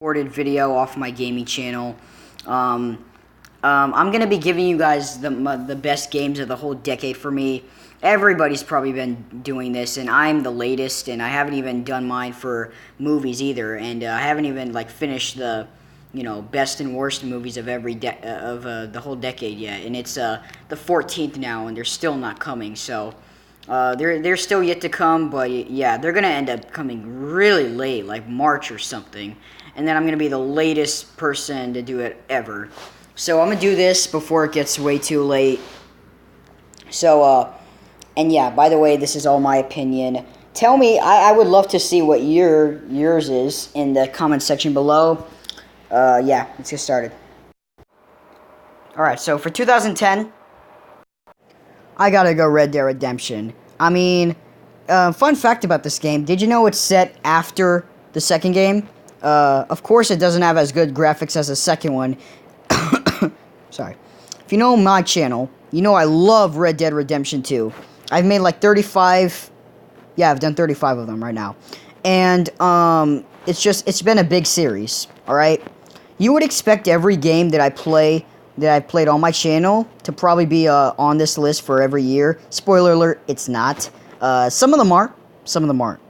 recorded video off my gaming channel. I'm gonna be giving you guys the best games of the whole decade for me. Everybody's probably been doing this, and I'm the latest, and I haven't even done mine for movies either, and I haven't even finished the best and worst movies of the whole decade yet, and it's the 14th now, and they're still not coming. So they're still yet to come, but yeah, they're gonna end up coming really late, like March or something, and then I'm gonna be the latest person to do it ever. So I'm gonna do this before it gets way too late. So and yeah, by the way, this is all my opinion. Tell me, I would love to see what yours is in the comment section below. Yeah, let's get started. Alright, so for 2010, I gotta go Red Dead Redemption. I mean, fun fact about this game, did you know it's set after the second game? Of course it doesn't have as good graphics as the second one. Sorry. If you know my channel, you know I love Red Dead Redemption 2. I've made like 35... Yeah, I've done 35 of them right now. And, it's been a big series, alright? You would expect every game that I've played on my channel to probably be on this list for every year. Spoiler alert, it's not. Some of them are, some of them aren't.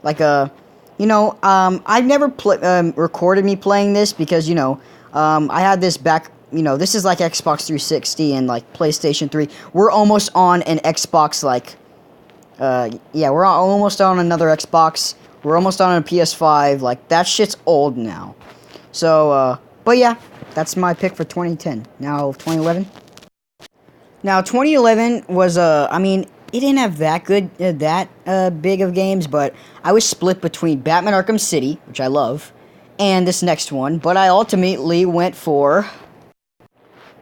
Like, I've never recorded me playing this because, I had this back, this is like Xbox 360 and like PlayStation 3. We're almost on an Xbox, yeah, we're almost on another Xbox. We're almost on a PS5. Like, that shit's old now. So, but yeah, that's my pick for 2010. Now, 2011. Now, 2011 was, I mean, it didn't have that good, big of games, but I was split between Batman Arkham City, which I love, and this next one, but I ultimately went for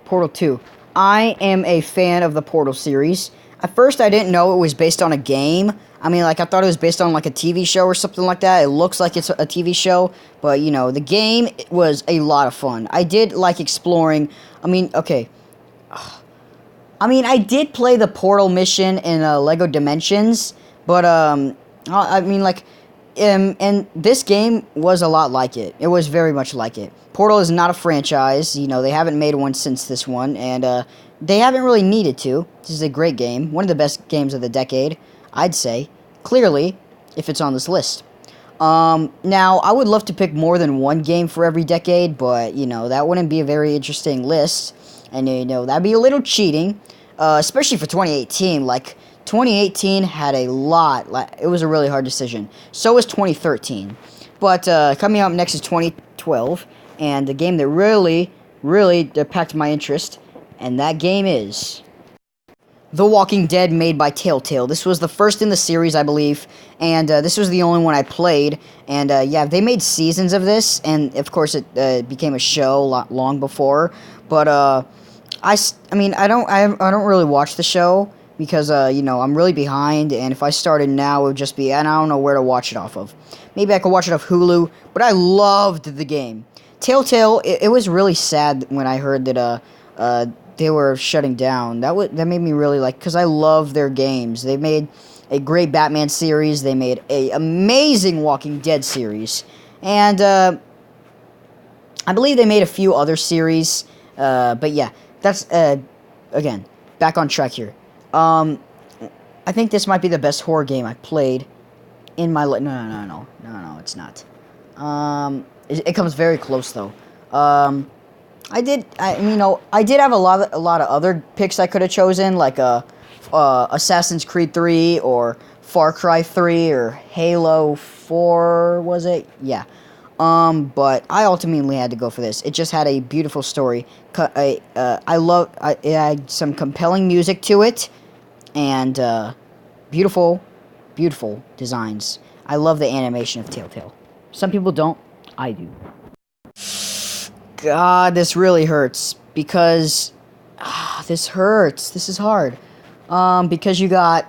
Portal 2. I am a fan of the Portal series. At first, I didn't know it was based on a game. I mean, I thought it was based on, a TV show or something like that. It looks like it's a TV show, but, the game was a lot of fun. I did like exploring. I mean, okay. I did play the Portal mission in LEGO Dimensions, but, and this game was a lot like it. It was very much like it. Portal is not a franchise. They haven't made one since this one, and, they haven't really needed to. This is a great game. One of the best games of the decade, I'd say. Clearly, if it's on this list. Now, I would love to pick more than one game for every decade, but, that wouldn't be a very interesting list. And, that'd be a little cheating. Especially for 2018. 2018 had a lot. It was a really hard decision. So was 2013. But, coming up next is 2012. And the game that really, really packed my interest. And that game is The Walking Dead, made by Telltale. This was the first in the series, I believe, and this was the only one I played. And yeah, they made seasons of this, and of course it became a show long before. But I don't really watch the show because I'm really behind, and if I started now, it would just be, and I don't know where to watch it off of. Maybe I could watch it off Hulu, but I loved the game. Telltale, it was really sad when I heard that they were shutting down. That made me really because I love their games. They made a great Batman series. They made a amazing Walking Dead series, and I believe they made a few other series. But yeah, that's again back on track here. I think this might be the best horror game I played in my life. No, it's not. It comes very close though. I did have a lot of other picks I could have chosen, like Assassin's Creed 3 or Far Cry 3 or Halo 4, was it? Yeah. But I ultimately had to go for this. It just had a beautiful story. It had some compelling music to it, and beautiful designs. I love the animation of Telltale. Some people don't. I do. God, this really hurts, because this hurts. This is hard. Because you got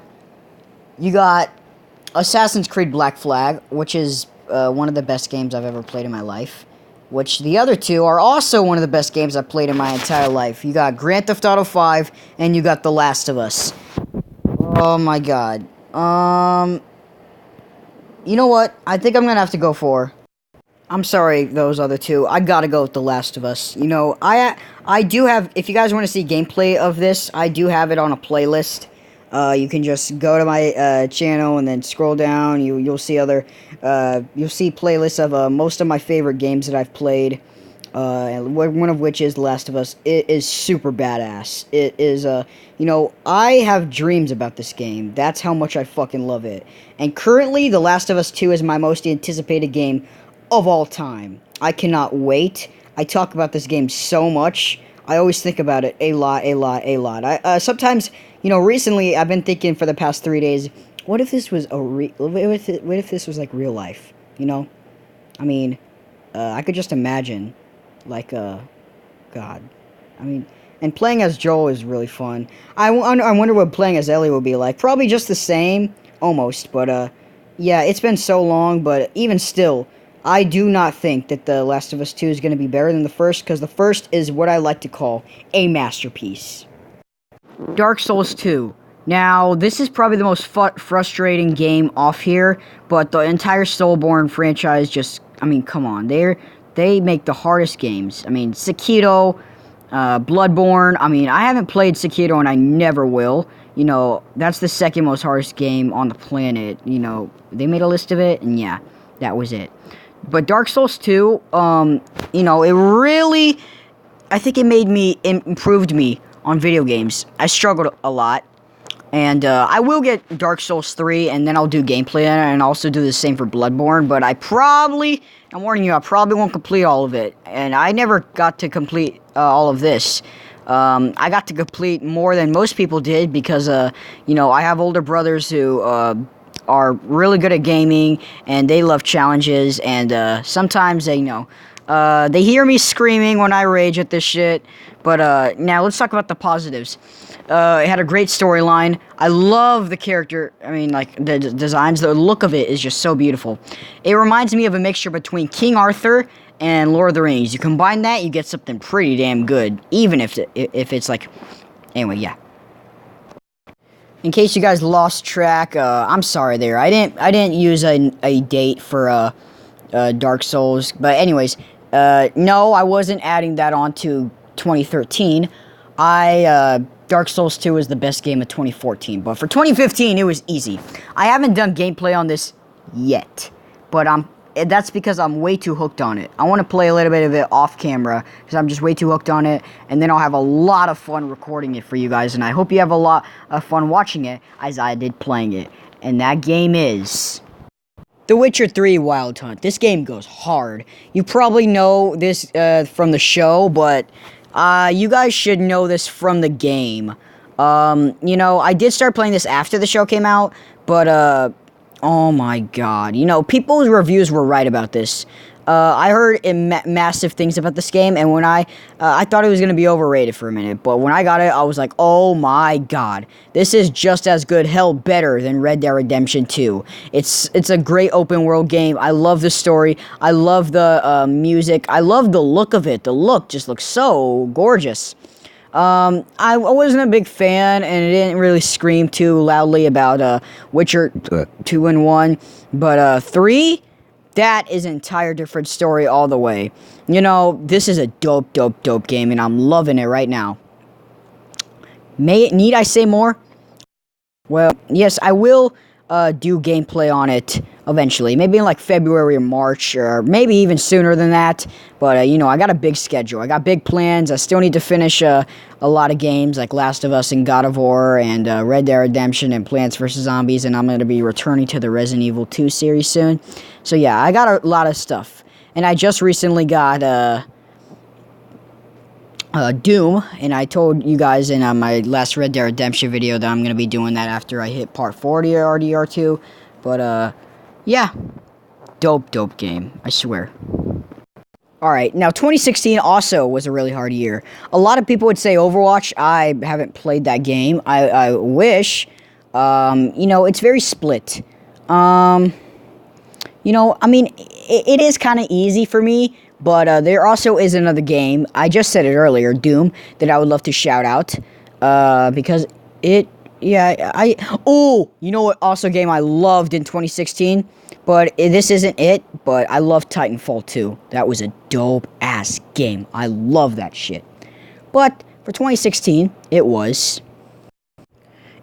Assassin's Creed Black Flag, which is one of the best games I've ever played in my life, which the other two are also one of the best games I've played in my entire life. You got Grand Theft Auto 5, and you got The Last of Us. Oh my god. You know what? I think I'm gonna have to go for I'm sorry, those other two. I gotta go with The Last of Us. You know, I do have. If you guys want to see gameplay of this, I do have it on a playlist. You can just go to my channel and then scroll down. You'll see other. You'll see playlists of most of my favorite games that I've played. And one of which is The Last of Us. It is super badass. It is, you know, I have dreams about this game. That's how much I fucking love it. And currently, The Last of Us 2 is my most anticipated game of all time. I cannot wait. I talk about this game so much. I always think about it a lot. Sometimes, you know, recently I've been thinking for the past 3 days, what if this was what if this was like real life? You know, I mean, I could just imagine, like, God, I mean, and playing as Joel is really fun. I wonder what playing as Ellie will be like. Probably just the same, almost. But yeah, it's been so long. But even still, I do not think that The Last of Us 2 is going to be better than the first, because the first is what I like to call a masterpiece. Dark Souls 2. Now, this is probably the most frustrating game off here, but the entire Soulborne franchise just, I mean, come on. They make the hardest games. I mean, Sekiro, Bloodborne. I mean, I haven't played Sekiro and I never will. You know, that's the second most hardest game on the planet. You know, they made a list of it, and yeah, that was it. But Dark Souls 2, you know, it really, I think it improved me on video games. I struggled a lot. And I will get Dark Souls 3, and then I'll do gameplay on it, and also do the same for Bloodborne. But I'm warning you, I probably won't complete all of it. And I never got to complete all of this. I got to complete more than most people did because, you know, I have older brothers who are really good at gaming, and they love challenges. And sometimes they, you know, they hear me screaming when I rage at this shit. But now let's talk about the positives. It had a great storyline. I love the character. I mean, like, the designs, the look of it is just so beautiful. It reminds me of a mixture between King Arthur and Lord of the Rings. You combine that, you get something pretty damn good. Even if it's like... Anyway, yeah. In case you guys lost track, I'm sorry there. I didn't use a date for Dark Souls. But anyways, no, I wasn't adding that on to 2013. Dark Souls 2 is the best game of 2014, but for 2015, it was easy. I haven't done gameplay on this yet, but that's because I'm way too hooked on it. I want to play a little bit of it off camera, because I'm just way too hooked on it, and then I'll have a lot of fun recording it for you guys, and I hope you have a lot of fun watching it, as I did playing it. And that game is... The Witcher 3 Wild Hunt. This game goes hard. You probably know this from the show, but... you guys should know this from the game. You know, I did start playing this after the show came out, but, oh my god. You know, people's reviews were right about this. I heard massive things about this game, and when I thought it was going to be overrated for a minute, but when I got it, I was like, oh my god. This is just as good, hell, better than Red Dead Redemption 2. It's a great open world game. I love the story. I love the music. I love the look of it. The look just looks so gorgeous. I wasn't a big fan, and it didn't really scream too loudly about Witcher 2 and 1, but 3... That is an entire different story all the way. You know, this is a dope game, and I'm loving it right now. Need I say more? Well, yes, I will do gameplay on it eventually. Maybe in like February or March, or maybe even sooner than that. But, you know, I got a big schedule. I got big plans. I still need to finish a lot of games like Last of Us and God of War and Red Dead Redemption and Plants vs. Zombies. And I'm going to be returning to the Resident Evil 2 series soon. So, yeah, I got a lot of stuff. And I just recently got Doom, and I told you guys in my last Red Dead Redemption video that I'm going to be doing that after I hit part 40 or RDR2, but, yeah, dope game, I swear. Alright, now 2016 also was a really hard year. A lot of people would say Overwatch. I haven't played that game. I wish. You know, it's very split. You know, I mean, it is kind of easy for me, but there also is another game, I just said it earlier, Doom, that I would love to shout out, because you know what also game I loved in 2016, But this isn't it, but I love Titanfall 2. That was a dope-ass game. I love that shit. But for 2016, it was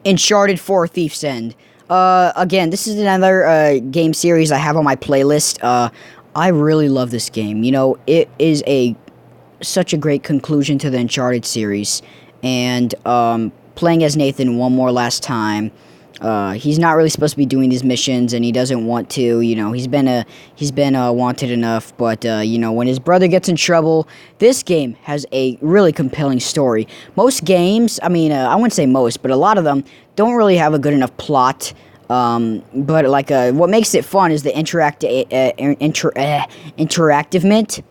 Uncharted 4: Thief's End. Again, this is another game series I have on my playlist. I really love this game. You know, it is such a great conclusion to the Uncharted series. And playing as Nathan one more last time. He's not really supposed to be doing these missions, and he doesn't want to. You know, he's been wanted enough. But you know, when his brother gets in trouble, this game has a really compelling story. Most games, I mean, I wouldn't say most, but a lot of them don't really have a good enough plot. But like, what makes it fun is the interactivement.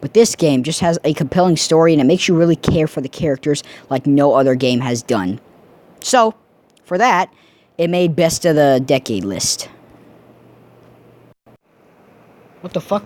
But this game just has a compelling story, and it makes you really care for the characters like no other game has done. So, for that, it made best of the decade list. What the fuck?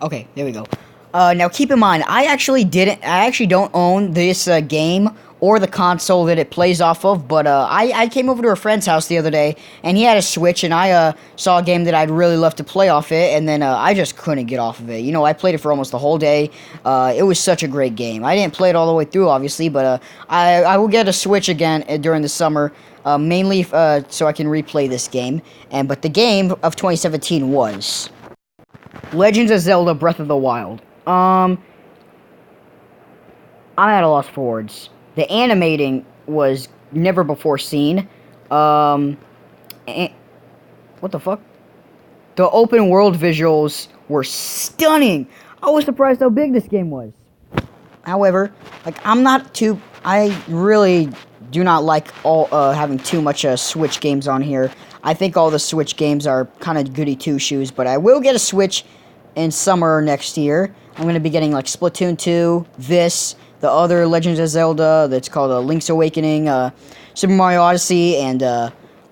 Okay, there we go. Now keep in mind, I actually don't own this game or the console that it plays off of, but I came over to a friend's house the other day, and he had a Switch, and I saw a game that I'd really love to play off it, and then I just couldn't get off of it. You know, I played it for almost the whole day. It was such a great game. I didn't play it all the way through, obviously, but I will get a Switch again during the summer, mainly so I can replay this game. But the game of 2017 was Legends of Zelda: Breath of the Wild. I'm at a loss for words. The animating was never before seen. What the fuck? The open world visuals were stunning. I was surprised how big this game was. However, like, I really do not like having too much Switch games on here. I think all the Switch games are kind of goody two-shoes, but I will get a Switch in summer next year. I'm going to be getting like Splatoon 2, the other Legends of Zelda that's called Link's Awakening, Super Mario Odyssey, and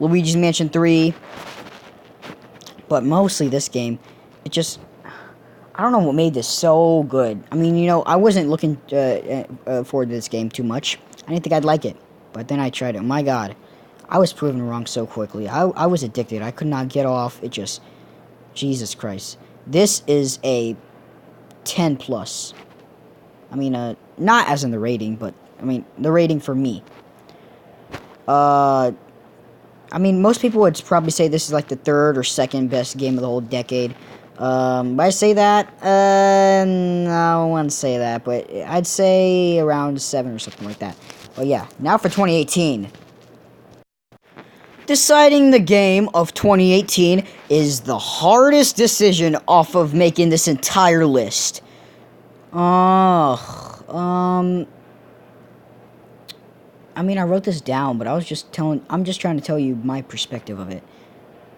Luigi's Mansion 3. But mostly this game, I don't know what made this so good. I mean, you know, I wasn't looking forward to this game too much. I didn't think I'd like it. But then I tried it. My God, I was proven wrong so quickly. I was addicted. I could not get off. Jesus Christ. This is a 10 plus. I mean, not as in the rating, but I mean the rating for me. I mean, most people would probably say this is like the third or second best game of the whole decade. But I say that, no, I wouldn't say that, but I'd say around 7 or something like that. But yeah, now for 2018. Deciding the game of 2018 is the hardest decision off of making this entire list. I mean, I wrote this down, but I'm just trying to tell you my perspective of it.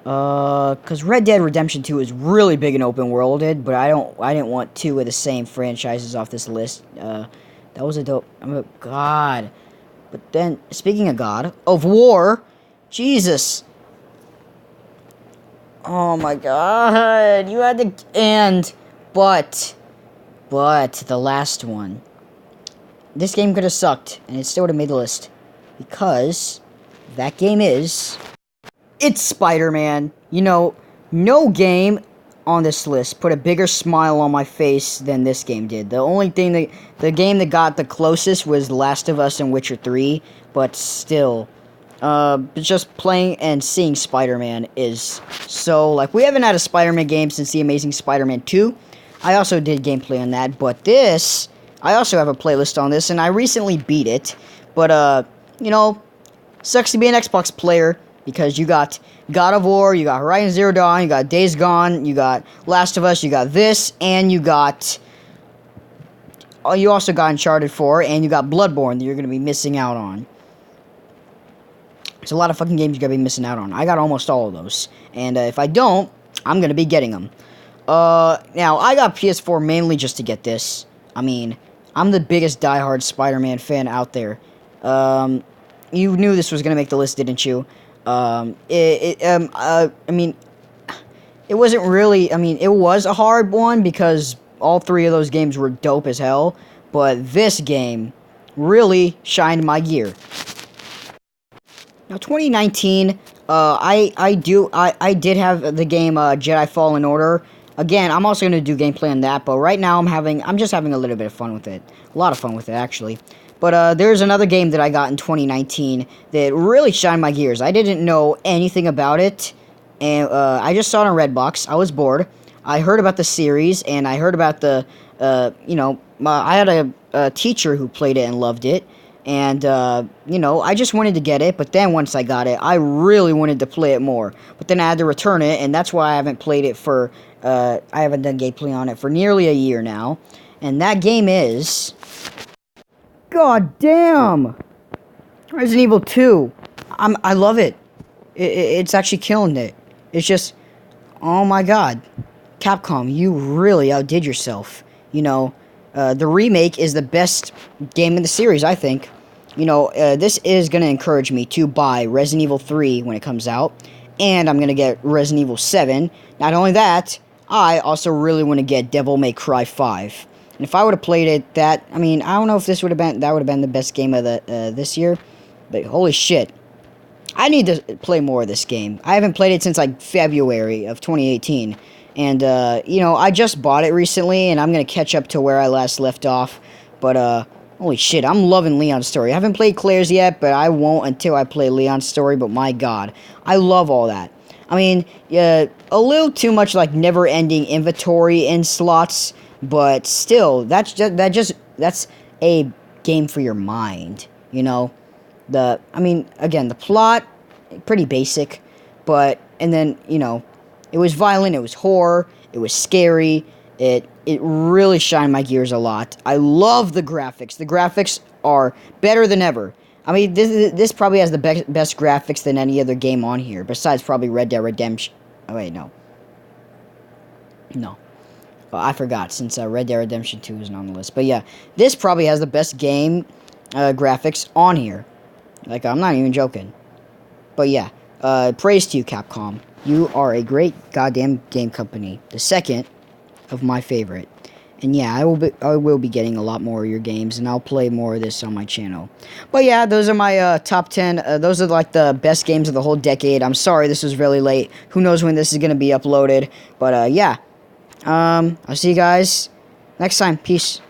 Cause Red Dead Redemption 2 is really big and open worlded, but I didn't want two of the same franchises off this list. That was a dope, God. But then, speaking of God, of War, Jesus. Oh my God, you had to, but the last one. This game could have sucked, and it still would have made the list. Because that game it's Spider-Man. You know, no game on this list put a bigger smile on my face than this game did. The only thing the game that got the closest was Last of Us and Witcher 3, but still, just playing and seeing Spider-Man is so, like, we haven't had a Spider-Man game since The Amazing Spider-Man 2. I also did gameplay on that, but this, I also have a playlist on this, and I recently beat it, but, you know, sucks to be an Xbox player, because you got God of War, you got Horizon Zero Dawn, you got Days Gone, you got Last of Us, you got this, and you also got Uncharted 4, and you got Bloodborne that you're going to be missing out on. There's a lot of fucking games you're going to be missing out on. I got almost all of those, and if I don't, I'm going to be getting them. Now, I got PS4 mainly just to get this. I mean, I'm the biggest diehard Spider-Man fan out there. You knew this was going to make the list, didn't you? I mean, it wasn't really, I mean, it was a hard one because all three of those games were dope as hell, but this game really shined my gear. Now, 2019, I did have the game Jedi Fallen Order. Again, I'm also gonna do gameplay on that, but right now I'm just having a little bit of fun with it. A lot of fun with it, actually. But there's another game that I got in 2019 that really shined my gears. I didn't know anything about it, and I just saw it on Redbox. I was bored. I heard about the series, and I heard about the, I had a teacher who played it and loved it. And, I just wanted to get it, but then once I got it, I really wanted to play it more. But then I had to return it, and that's why I haven't played it for, I haven't done gameplay on it for nearly a year now. And that game is... God damn! Resident Evil 2. I love it. It's actually killing it. It's just... Oh my god. Capcom, you really outdid yourself. The remake is the best game in the series, I think. This is going to encourage me to buy Resident Evil 3 when it comes out. And I'm going to get Resident Evil 7. Not only that, I also really want to get Devil May Cry 5. And if I would have played it, I don't know if that would have been the best game of this year. But holy shit. I need to play more of this game. I haven't played it since, like, February of 2018. And, I just bought it recently, and I'm going to catch up to where I last left off. But, holy shit, I'm loving Leon's story. I haven't played Claire's yet, but I won't until I play Leon's story. But, my god, I love all that. I mean, a little too much, like, never-ending inventory in slots. But, still, that's a game for your mind, again, the plot, pretty basic. But, and then, it was violent, it was horror, it was scary, it really shined my gears a lot. I love the graphics. The graphics are better than ever. I mean, this probably has the best graphics than any other game on here, besides probably Red Dead Redemption. Oh, wait, no. No. Oh, I forgot, since Red Dead Redemption 2 isn't on the list. But yeah, this probably has the best game graphics on here. Like, I'm not even joking. But yeah, praise to you, Capcom. You are a great goddamn game company. The second of my favorite. And yeah, I will be getting a lot more of your games, and I'll play more of this on my channel. But yeah, those are my top 10. Those are like the best games of the whole decade. I'm sorry this was really late. Who knows when this is going to be uploaded. But yeah, I'll see you guys next time. Peace.